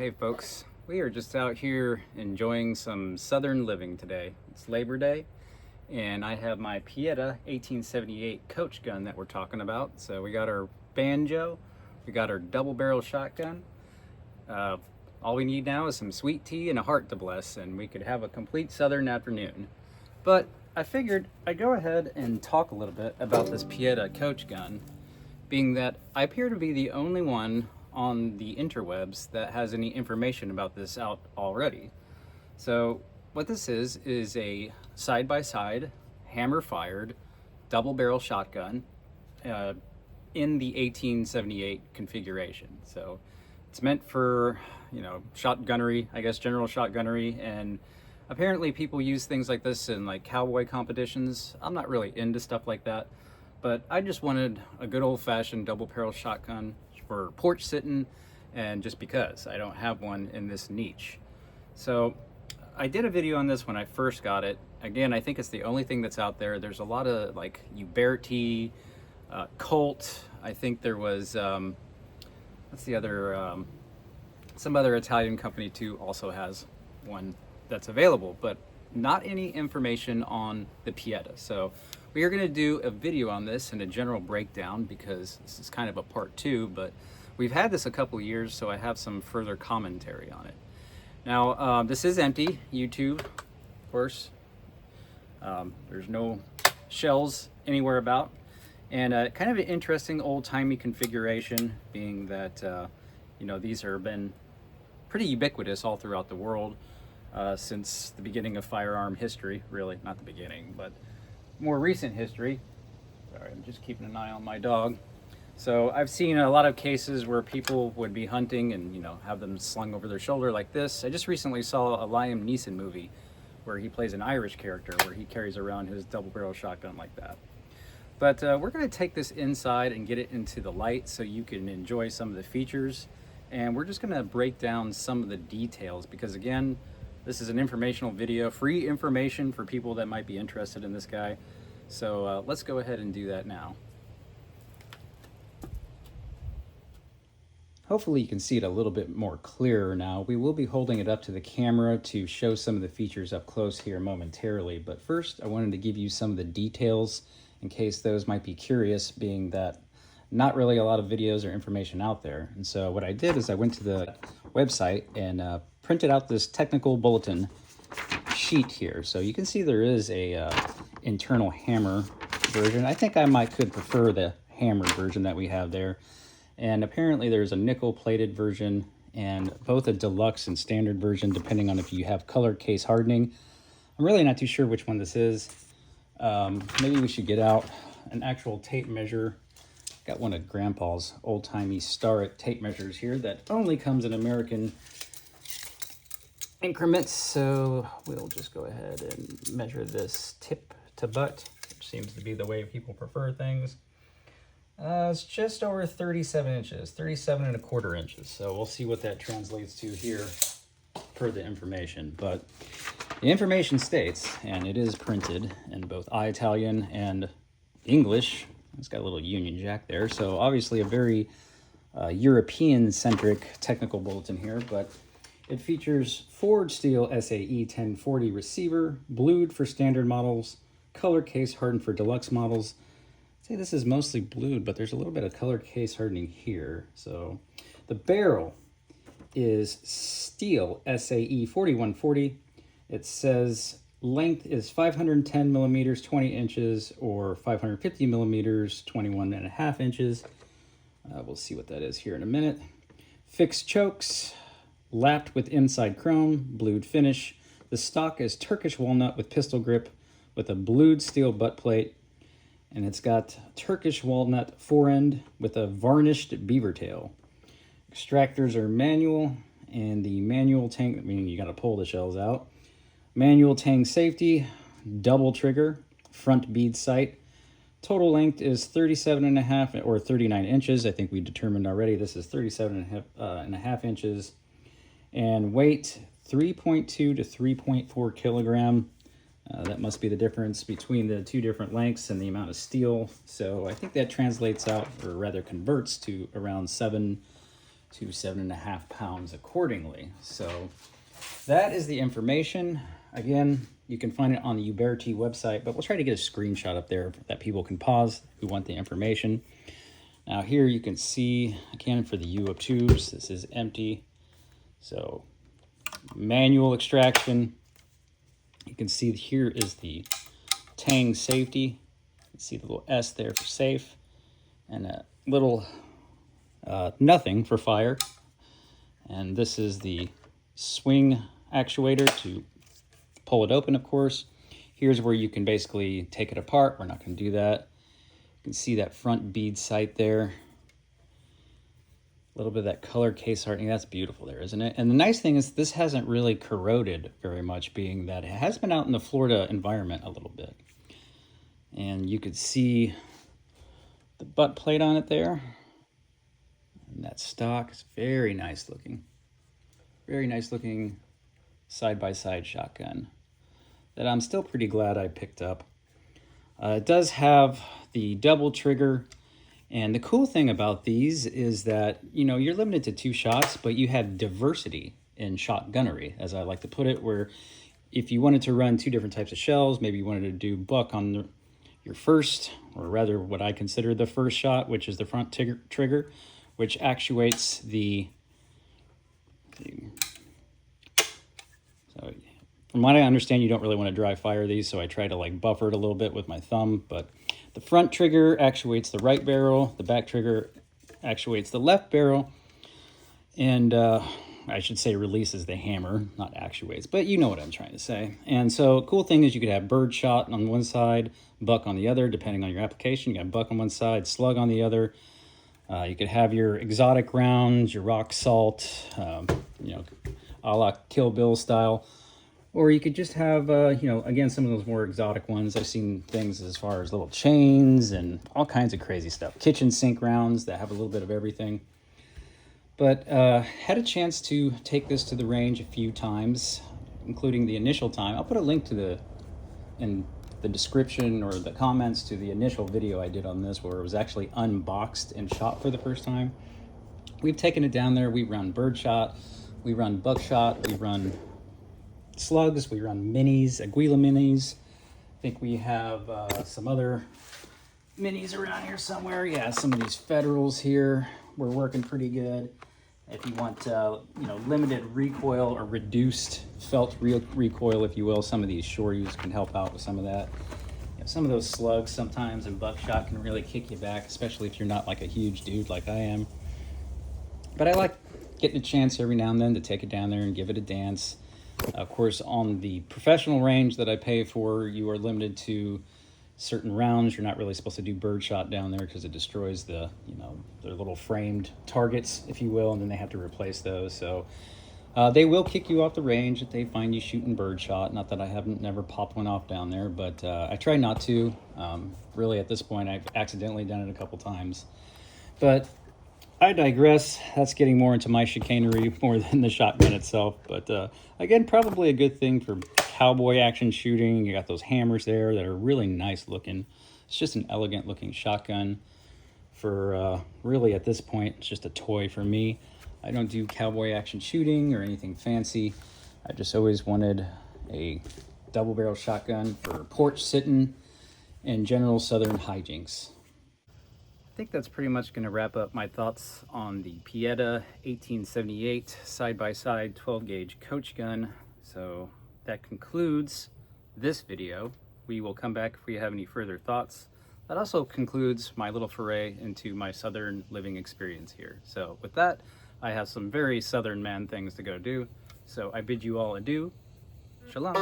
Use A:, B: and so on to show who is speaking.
A: Hey folks, we are just out here enjoying some southern living today. It's Labor Day, and I have my Pietta 1878 coach gun that we're talking about. So we got our banjo, we got our double barrel shotgun. Uh, all we need now is some sweet tea and a heart to bless, and we could have a complete southern afternoon. But I figured I'd go ahead and talk a little bit about this Pietta coach gun, being that I appear to be the only one on the interwebs that has any information about this out already. So what this is a side-by-side hammer-fired double barrel shotgun in the 1878 configuration. So it's meant for, shotgunnery, I guess, general shotgunnery, and apparently people use things like this in like cowboy competitions. I'm not really into stuff like that, but I just wanted a good old-fashioned double barrel shotgun for porch sitting, and just because I don't have one in this niche. So I did a video on this when I first got it. Again, I think it's the only thing that's out there. There's a lot of like Uberti, Colt. I think there was what's the other some other Italian company too also has one that's available, but not any information on the Pietta. So we are going to do a video on this and a general breakdown, because this is kind of a part two, but we've had this a couple years, so I have some further commentary on it. Now, this is empty, YouTube, of course. There's no shells anywhere about, and kind of an interesting old-timey configuration, being that these have been pretty ubiquitous all throughout the world since the beginning of firearm history. Really, not the beginning, but more recent history. Sorry, I'm just keeping an eye on my dog. So I've seen a lot of cases where people would be hunting and have them slung over their shoulder like this. I just recently saw a Liam Neeson movie where he plays an Irish character where he carries around his double barrel shotgun like that. But we're going to take this inside and get it into the light so you can enjoy some of the features, and we're just going to break down some of the details, because again, this is an informational video, free information for people that might be interested in this guy. So let's go ahead and do that now. Hopefully you can see it a little bit more clearer now. We will be holding it up to the camera to show some of the features up close here momentarily. But first, I wanted to give you some of the details in case those might be curious, being that not really a lot of videos or information out there. And so what I did is I went to the website and printed out this technical bulletin sheet here. So you can see there is a internal hammer version. I think I could prefer the hammer version that we have there. And apparently there's a nickel plated version and both a deluxe and standard version, depending on if you have color case hardening. I'm really not too sure which one this is. Maybe we should get out an actual tape measure. Got one of Grandpa's old-timey Starrett tape measures here that only comes in American increments, so we'll just go ahead and measure this tip to butt, which seems to be the way people prefer things. It's just over 37 inches, 37 and a quarter inches, so we'll see what that translates to here per the information. But the information states, and it is printed in both Italian and English. It's got a little Union Jack there, so obviously a very European-centric technical bulletin here, but it features forged steel SAE 1040 receiver, blued for standard models, color case hardened for deluxe models. I'd say this is mostly blued, but there's a little bit of color case hardening here. So the barrel is steel SAE 4140. It says length is 510 millimeters, 20 inches, or 550 millimeters, 21 and a half inches. We'll see what that is here in a minute. Fixed chokes, lapped with inside chrome, blued finish. The stock is Turkish walnut with pistol grip with a blued steel butt plate. And it's got Turkish walnut forend with a varnished beaver tail. Extractors are manual, and the manual tang, meaning you got to pull the shells out. Manual tang safety, double trigger, front bead sight. Total length is 37 and a half or 39 inches. I think we determined already this is 37 and a half inches. And weight 3.2 to 3.4 kilogram. That must be the difference between the two different lengths and the amount of steel. So I think that translates out, or rather converts to around 7 to 7.5 pounds accordingly. So that is the information. Again, you can find it on the Uberti website, but we'll try to get a screenshot up there that people can pause who want the information. Now here you can see, again, for the U of tubes, this is empty. So manual extraction. You can see here is the Tang safety. You can see the little S there for safe, and a little nothing for fire. And this is the swing actuator to pull it open, of course. Here's where you can basically take it apart. We're not going to do that. You can see that front bead sight there. A little bit of that color case hardening. That's beautiful there, isn't it? And the nice thing is this hasn't really corroded very much, being that it has been out in the Florida environment a little bit. And you could see the butt plate on it there. And that stock is very nice looking. Very nice looking side-by-side shotgun that I'm still pretty glad I picked up. It does have the double trigger, and the cool thing about these is that, you know, you're limited to 2 shots, but you have diversity in shotgunnery, as I like to put it, where if you wanted to run 2 different types of shells, maybe you wanted to do buck on your first, or rather what I consider the first shot, which is the front trigger, which actuates the... So from what I understand, you don't really want to dry fire these, so I try to like buffer it a little bit with my thumb. But the front trigger actuates the right barrel, the back trigger actuates the left barrel, and I should say releases the hammer, not actuates, but you know what I'm trying to say. And so cool thing is you could have bird shot on one side, buck on the other, depending on your application. You got buck on one side, slug on the other. You could have your exotic rounds, your rock salt, you know, a la Kill Bill style. Or you could just have, you know, again, some of those more exotic ones. I've seen things as far as little chains and all kinds of crazy stuff. Kitchen sink rounds that have a little bit of everything. But had a chance to take this to the range a few times, including the initial time. I'll put a link to in the description or the comments to the initial video I did on this, where it was actually unboxed and shot for the first time. We've taken it down there. We run birdshot, we run buckshot, we run slugs, we run minis, Aguila minis. I think we have some other minis around here somewhere. Yeah, some of these Federals here we're working pretty good. If you want, you know, limited recoil or reduced felt recoil, if you will, some of these Shoryus can help out with some of that. You know, some of those slugs sometimes in buckshot can really kick you back, especially if you're not like a huge dude like I am. But I like getting a chance every now and then to take it down there and give it a dance. Of course, on the professional range that I pay for, you are limited to certain rounds. You're not really supposed to do birdshot down there because it destroys the, you know, their little framed targets, if you will, and then they have to replace those. So they will kick you off the range if they find you shooting birdshot. Not that I haven't never popped one off down there, but I try not to. Really, at this point, I've accidentally done it a couple times. But I digress. That's getting more into my chicanery more than the shotgun itself. But again, probably a good thing for cowboy action shooting. You got those hammers there that are really nice looking. It's just an elegant looking shotgun. For really at this point, it's just a toy for me. I don't do cowboy action shooting or anything fancy. I just always wanted a double barrel shotgun for porch sitting and general southern hijinks. I think that's pretty much going to wrap up my thoughts on the Pietta 1878 side-by-side 12-gauge coach gun. So that concludes this video. We will come back if we have any further thoughts. That also concludes my little foray into my southern living experience here. So with that, I have some very southern man things to go do. So I bid you all adieu. Shalom.